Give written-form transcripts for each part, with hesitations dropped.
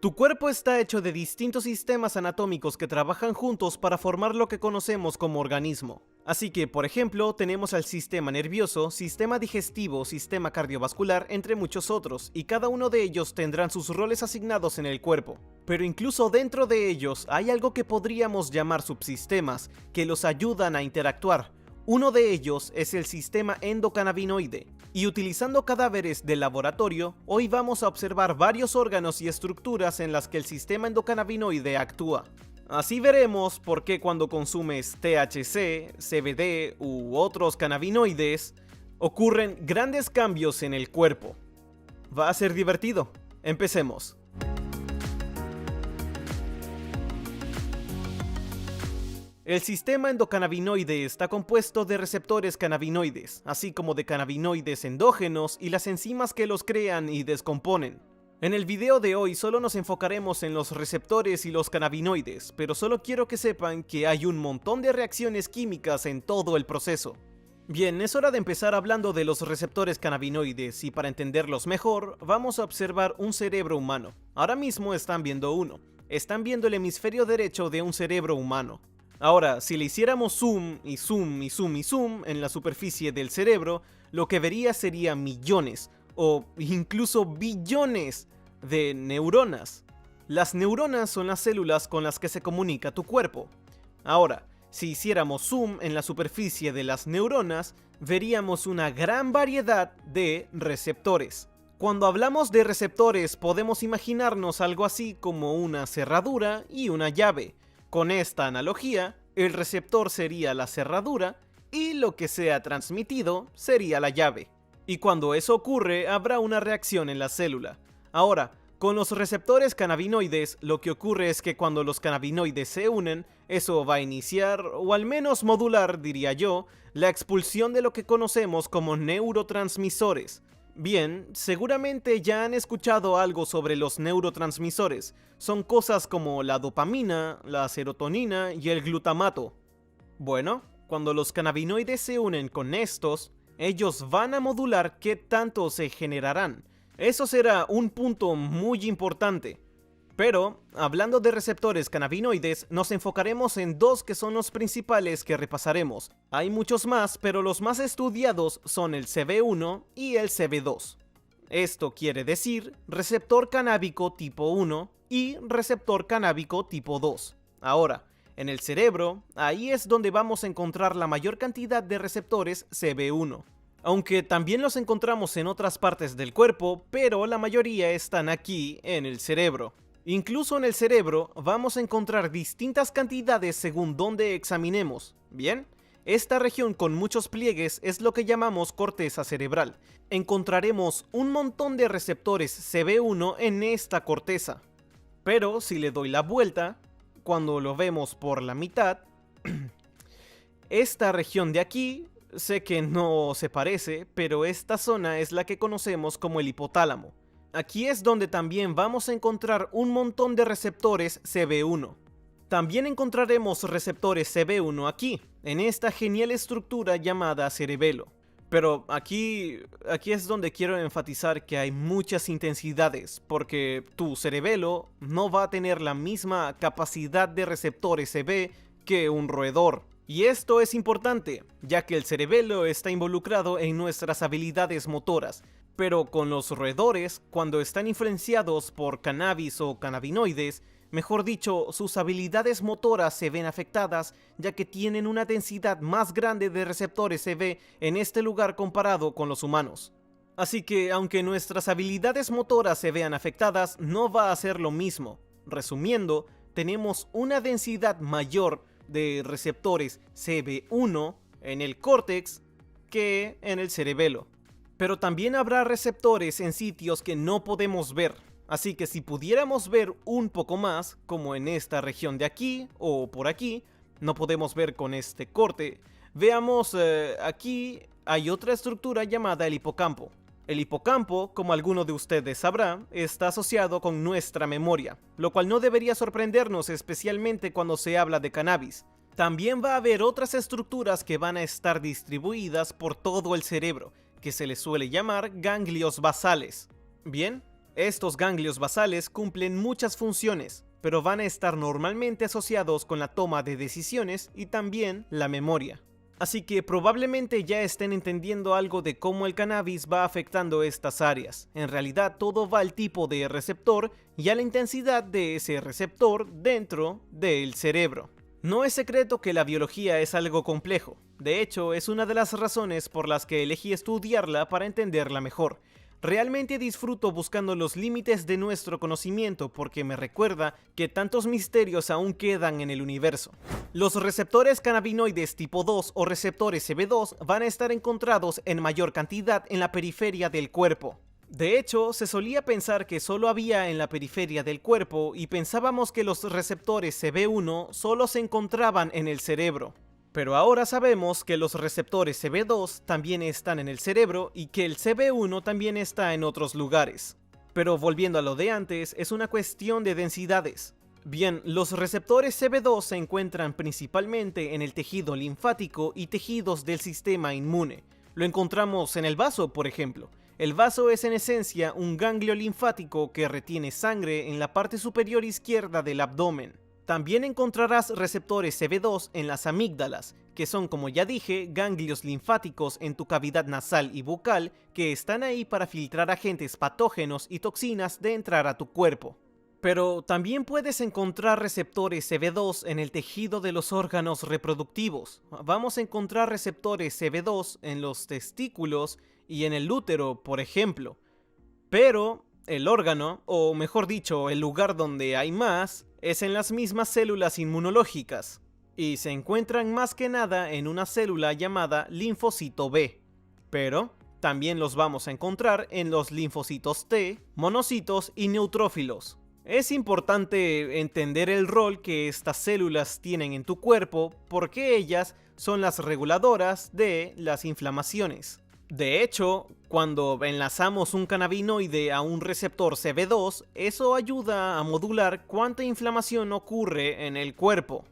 Tu cuerpo está hecho de distintos sistemas anatómicos que trabajan juntos para formar lo que conocemos como organismo. Así que, por ejemplo, tenemos al sistema nervioso, sistema digestivo, sistema cardiovascular, entre muchos otros, y cada uno de ellos tendrán sus roles asignados en el cuerpo. Pero incluso dentro de ellos hay algo que podríamos llamar subsistemas, que los ayudan a interactuar. Uno de ellos es el sistema endocannabinoide, y utilizando cadáveres de laboratorio, hoy vamos a observar varios órganos y estructuras en las que el sistema endocannabinoide actúa. Así veremos por qué cuando consumes THC, CBD u otros cannabinoides, ocurren grandes cambios en el cuerpo. Va a ser divertido. Empecemos. El sistema endocannabinoide está compuesto de receptores cannabinoides, así como de cannabinoides endógenos y las enzimas que los crean y descomponen. En el video de hoy solo nos enfocaremos en los receptores y los cannabinoides, pero solo quiero que sepan que hay un montón de reacciones químicas en todo el proceso. Bien, es hora de empezar hablando de los receptores cannabinoides y para entenderlos mejor, vamos a observar un cerebro humano. Ahora mismo están viendo uno. Están viendo el hemisferio derecho de un cerebro humano. Ahora, si le hiciéramos zoom y zoom y zoom y zoom en la superficie del cerebro, lo que vería sería millones o incluso billones de neuronas. Las neuronas son las células con las que se comunica tu cuerpo. Ahora, si hiciéramos zoom en la superficie de las neuronas, veríamos una gran variedad de receptores. Cuando hablamos de receptores, podemos imaginarnos algo así como una cerradura y una llave. Con esta analogía, el receptor sería la cerradura y lo que sea transmitido sería la llave. Y cuando eso ocurre, habrá una reacción en la célula. Ahora, con los receptores cannabinoides, lo que ocurre es que cuando los cannabinoides se unen, eso va a iniciar, o al menos modular, diría yo, la expulsión de lo que conocemos como neurotransmisores. Bien, seguramente ya han escuchado algo sobre los neurotransmisores. Son cosas como la dopamina, la serotonina y el glutamato. Bueno, cuando los cannabinoides se unen con estos, ellos van a modular qué tanto se generarán. Eso será un punto muy importante. Pero, hablando de receptores cannabinoides, nos enfocaremos en dos que son los principales que repasaremos. Hay muchos más, pero los más estudiados son el CB1 y el CB2. Esto quiere decir receptor canábico tipo 1 y receptor canábico tipo 2. Ahora, en el cerebro, ahí es donde vamos a encontrar la mayor cantidad de receptores CB1. Aunque también los encontramos en otras partes del cuerpo, pero la mayoría están aquí en el cerebro. Incluso en el cerebro vamos a encontrar distintas cantidades según dónde examinemos. Bien, esta región con muchos pliegues es lo que llamamos corteza cerebral. Encontraremos un montón de receptores CB1 en esta corteza. Pero si le doy la vuelta, cuando lo vemos por la mitad, esta región de aquí, sé que no se parece, pero esta zona es la que conocemos como el hipotálamo. Aquí es donde también vamos a encontrar un montón de receptores CB1. También encontraremos receptores CB1 aquí, en esta genial estructura llamada cerebelo. Pero aquí es donde quiero enfatizar que hay muchas intensidades, porque tu cerebelo no va a tener la misma capacidad de receptores CB que un roedor. Y esto es importante, ya que el cerebelo está involucrado en nuestras habilidades motoras. Pero con los roedores, cuando están influenciados por cannabis o cannabinoides, mejor dicho, sus habilidades motoras se ven afectadas, ya que tienen una densidad más grande de receptores CB en este lugar comparado con los humanos. Así que, aunque nuestras habilidades motoras se vean afectadas, no va a ser lo mismo. Resumiendo, tenemos una densidad mayor de receptores CB1 en el córtex que en el cerebelo. Pero también habrá receptores en sitios que no podemos ver, así que si pudiéramos ver un poco más, como en esta región de aquí o por aquí, no podemos ver con este corte, veamos aquí hay otra estructura llamada el hipocampo. El hipocampo, como alguno de ustedes sabrá, está asociado con nuestra memoria, lo cual no debería sorprendernos especialmente cuando se habla de cannabis. También va a haber otras estructuras que van a estar distribuidas por todo el cerebro, que se les suele llamar ganglios basales. Bien, Estos ganglios basales cumplen muchas funciones, pero van a estar normalmente asociados con la toma de decisiones y también la memoria. Así que probablemente ya estén entendiendo algo de cómo el cannabis va afectando estas áreas. En realidad todo va al tipo de receptor y a la intensidad de ese receptor dentro del cerebro. No es secreto que la biología es algo complejo. De hecho, es una de las razones por las que elegí estudiarla para entenderla mejor. Realmente disfruto buscando los límites de nuestro conocimiento porque me recuerda que tantos misterios aún quedan en el universo. Los receptores cannabinoides tipo 2 o receptores CB2 van a estar encontrados en mayor cantidad en la periferia del cuerpo. De hecho, se solía pensar que solo había en la periferia del cuerpo y pensábamos que los receptores CB1 solo se encontraban en el cerebro. Pero ahora sabemos que los receptores CB2 también están en el cerebro y que el CB1 también está en otros lugares. Pero volviendo a lo de antes, es una cuestión de densidades. Bien, los receptores CB2 se encuentran principalmente en el tejido linfático y tejidos del sistema inmune. Lo encontramos en el vaso, por ejemplo. El vaso es en esencia un ganglio linfático que retiene sangre en la parte superior izquierda del abdomen. También encontrarás receptores CB2 en las amígdalas, que son, como ya dije, ganglios linfáticos en tu cavidad nasal y bucal que están ahí para filtrar agentes patógenos y toxinas de entrar a tu cuerpo. Pero también puedes encontrar receptores CB2 en el tejido de los órganos reproductivos. Vamos a encontrar receptores CB2 en los testículos y en el útero, por ejemplo. Pero el órgano, o mejor dicho, el lugar donde hay más, es en las mismas células inmunológicas, y se encuentran más que nada en una célula llamada linfocito B. Pero también los vamos a encontrar en los linfocitos T, monocitos y neutrófilos. Es importante entender el rol que estas células tienen en tu cuerpo porque ellas son las reguladoras de las inflamaciones. De hecho, cuando enlazamos un cannabinoide a un receptor CB2, eso ayuda a modular cuánta inflamación ocurre en el cuerpo.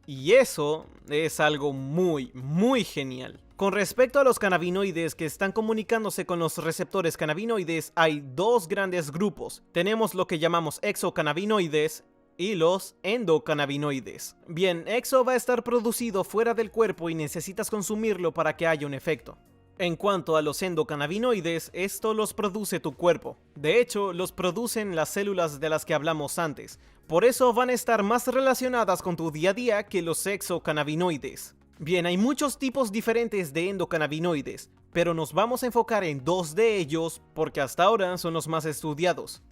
Y eso es algo muy genial. Con respecto a los cannabinoides que están comunicándose con los receptores cannabinoides, hay dos grandes grupos. Tenemos lo que llamamos exocannabinoides y los endocannabinoides. Bien, exo va a estar producido fuera del cuerpo y necesitas consumirlo para que haya un efecto. En cuanto a los endocannabinoides, esto los produce tu cuerpo. De hecho, los producen las células de las que hablamos antes. Por eso van a estar más relacionadas con tu día a día que los exocannabinoides. Bien, hay muchos tipos diferentes de endocannabinoides, pero nos vamos a enfocar en dos de ellos porque hasta ahora son los más estudiados.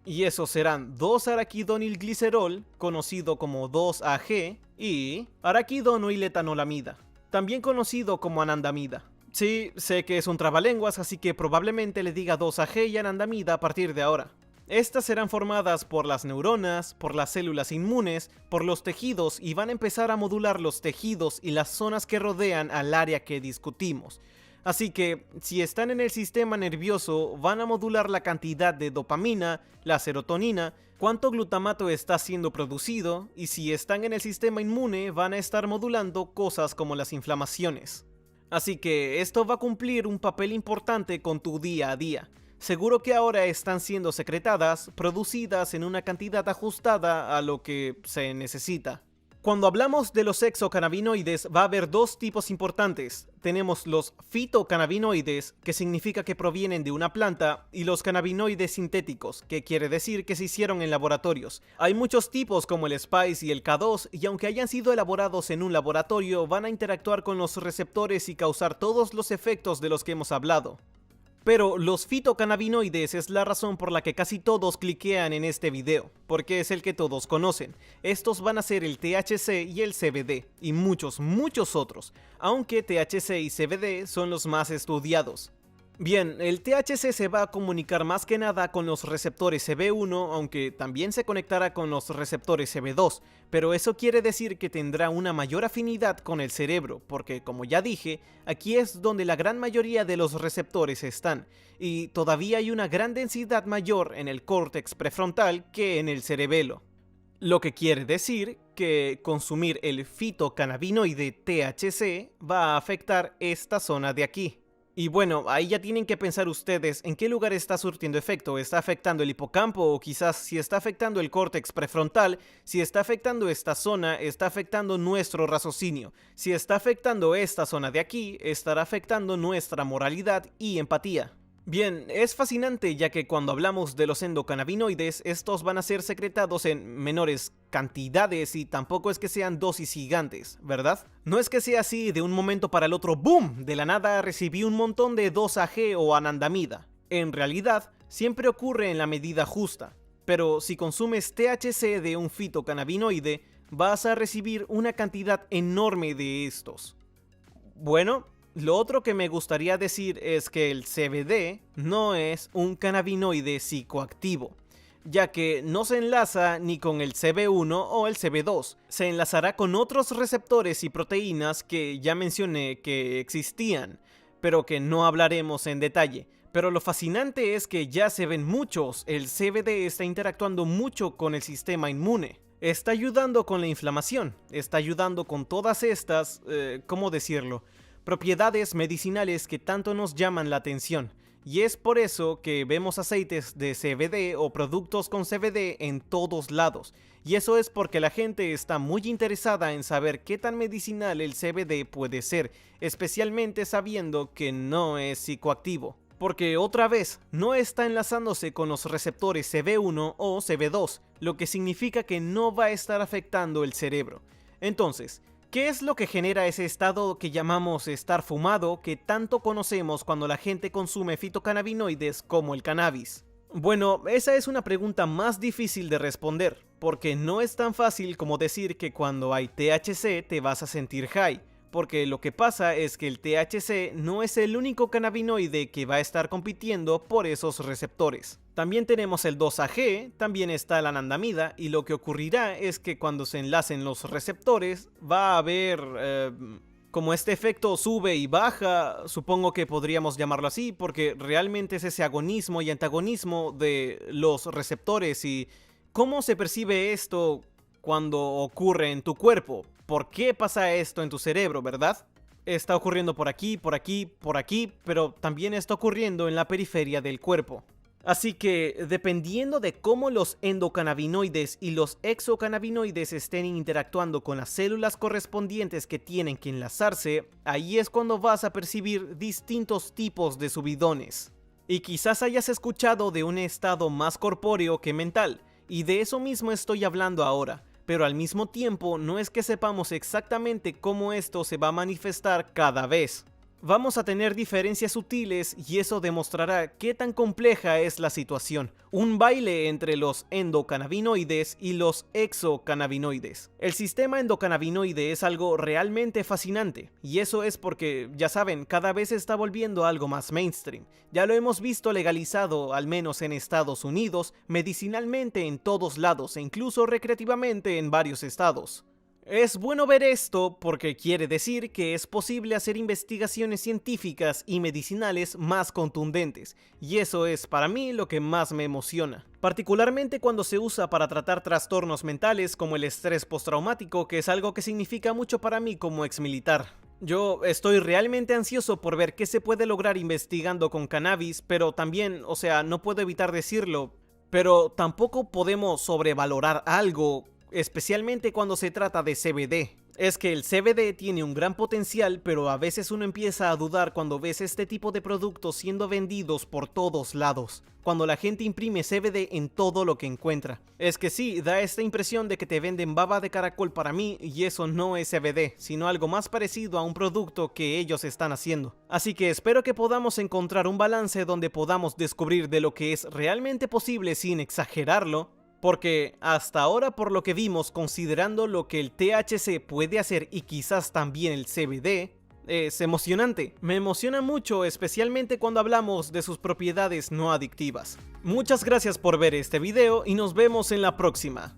Y esos serán 2-araquidonilglicerol, conocido como 2-AG, y araquidonoiletanolamida, también conocido como anandamida. Sí, sé que es un trabalenguas, así que probablemente le diga 2-AG y anandamida a partir de ahora. Estas serán formadas por las neuronas, por las células inmunes, por los tejidos y van a empezar a modular los tejidos y las zonas que rodean al área que discutimos. Así que, si están en el sistema nervioso, van a modular la cantidad de dopamina, la serotonina, cuánto glutamato está siendo producido, y si están en el sistema inmune, van a estar modulando cosas como las inflamaciones. Así que esto va a cumplir un papel importante con tu día a día. Seguro que ahora están siendo secretadas, producidas en una cantidad ajustada a lo que se necesita. Cuando hablamos de los exocannabinoides va a haber dos tipos importantes. Tenemos los fitocannabinoides, que significa que provienen de una planta, y los cannabinoides sintéticos, que quiere decir que se hicieron en laboratorios. Hay muchos tipos como el Spice y el K2, y aunque hayan sido elaborados en un laboratorio, van a interactuar con los receptores y causar todos los efectos de los que hemos hablado. Pero los fitocannabinoides es la razón por la que casi todos cliquean en este video, porque es el que todos conocen. Estos van a ser el THC y el CBD, y muchos otros, aunque THC y CBD son los más estudiados. Bien, el THC se va a comunicar más que nada con los receptores CB1, aunque también se conectará con los receptores CB2, pero eso quiere decir que tendrá una mayor afinidad con el cerebro, porque como ya dije, aquí es donde la gran mayoría de los receptores están, y todavía hay una gran densidad mayor en el córtex prefrontal que en el cerebelo. Lo que quiere decir que consumir el fitocannabinoide THC va a afectar esta zona de aquí. Y bueno, ahí ya tienen que pensar ustedes en qué lugar está surtiendo efecto. ¿Está afectando el hipocampo? O quizás si está afectando el córtex prefrontal, si está afectando esta zona, está afectando nuestro raciocinio. Si está afectando esta zona de aquí, estará afectando nuestra moralidad y empatía. Bien, es fascinante ya que cuando hablamos de los endocannabinoides, estos van a ser secretados en menores cantidades y tampoco es que sean dosis gigantes, ¿verdad? No es que sea así de un momento para el otro, ¡boom! De la nada recibí un montón de 2-AG o anandamida. En realidad, siempre ocurre en la medida justa, pero si consumes THC de un fitocannabinoide, vas a recibir una cantidad enorme de estos. Bueno, lo otro que me gustaría decir es que el CBD no es un cannabinoide psicoactivo, ya que no se enlaza ni con el CB1 o el CB2, se enlazará con otros receptores y proteínas que ya mencioné que existían, pero que no hablaremos en detalle. Pero lo fascinante es que ya se ven muchos, el CBD está interactuando mucho con el sistema inmune. Está ayudando con la inflamación, está ayudando con todas estas, ¿cómo decirlo?, propiedades medicinales que tanto nos llaman la atención. Y es por eso que vemos aceites de CBD o productos con CBD en todos lados. Y eso es porque la gente está muy interesada en saber qué tan medicinal el CBD puede ser, especialmente sabiendo que no es psicoactivo. Porque otra vez, no está enlazándose con los receptores CB1 o CB2, lo que significa que no va a estar afectando el cerebro. Entonces, ¿qué es lo que genera ese estado que llamamos estar fumado que tanto conocemos cuando la gente consume fitocannabinoides como el cannabis? Bueno, esa es una pregunta más difícil de responder, porque no es tan fácil como decir que cuando hay THC te vas a sentir high, porque lo que pasa es que el THC no es el único cannabinoide que va a estar compitiendo por esos receptores. También tenemos el 2-AG, también está la anandamida, y lo que ocurrirá es que cuando se enlacen los receptores va a haber como este efecto sube y baja, supongo que podríamos llamarlo así, porque realmente es ese agonismo y antagonismo de los receptores y cómo se percibe esto cuando ocurre en tu cuerpo. ¿Por qué pasa esto en tu cerebro, verdad? Está ocurriendo por aquí, por aquí, por aquí, pero también está ocurriendo en la periferia del cuerpo. Así que, dependiendo de cómo los endocannabinoides y los exocannabinoides estén interactuando con las células correspondientes que tienen que enlazarse, ahí es cuando vas a percibir distintos tipos de subidones. Y quizás hayas escuchado de un estado más corpóreo que mental, y de eso mismo estoy hablando ahora. Pero al mismo tiempo no es que sepamos exactamente cómo esto se va a manifestar cada vez. Vamos a tener diferencias sutiles y eso demostrará qué tan compleja es la situación. Un baile entre los endocannabinoides y los exocannabinoides. El sistema endocannabinoide es algo realmente fascinante y eso es porque, ya saben, cada vez se está volviendo algo más mainstream. Ya lo hemos visto legalizado, al menos en Estados Unidos, medicinalmente en todos lados e incluso recreativamente en varios estados. Es bueno ver esto porque quiere decir que es posible hacer investigaciones científicas y medicinales más contundentes, y eso es para mí lo que más me emociona. Particularmente cuando se usa para tratar trastornos mentales como el estrés postraumático, que es algo que significa mucho para mí como exmilitar. Yo estoy realmente ansioso por ver qué se puede lograr investigando con cannabis, pero también, o sea, no puedo evitar decirlo, pero tampoco podemos sobrevalorar algo, especialmente cuando se trata de CBD. Es que el CBD tiene un gran potencial, pero a veces uno empieza a dudar cuando ves este tipo de productos siendo vendidos por todos lados, cuando la gente imprime CBD en todo lo que encuentra. Es que sí, da esta impresión de que te venden baba de caracol para mí, y eso no es CBD, sino algo más parecido a un producto que ellos están haciendo. Así que espero que podamos encontrar un balance donde podamos descubrir de lo que es realmente posible sin exagerarlo, porque hasta ahora, por lo que vimos, considerando lo que el THC puede hacer y quizás también el CBD, es emocionante. Me emociona mucho, especialmente cuando hablamos de sus propiedades no adictivas. Muchas gracias por ver este video y nos vemos en la próxima.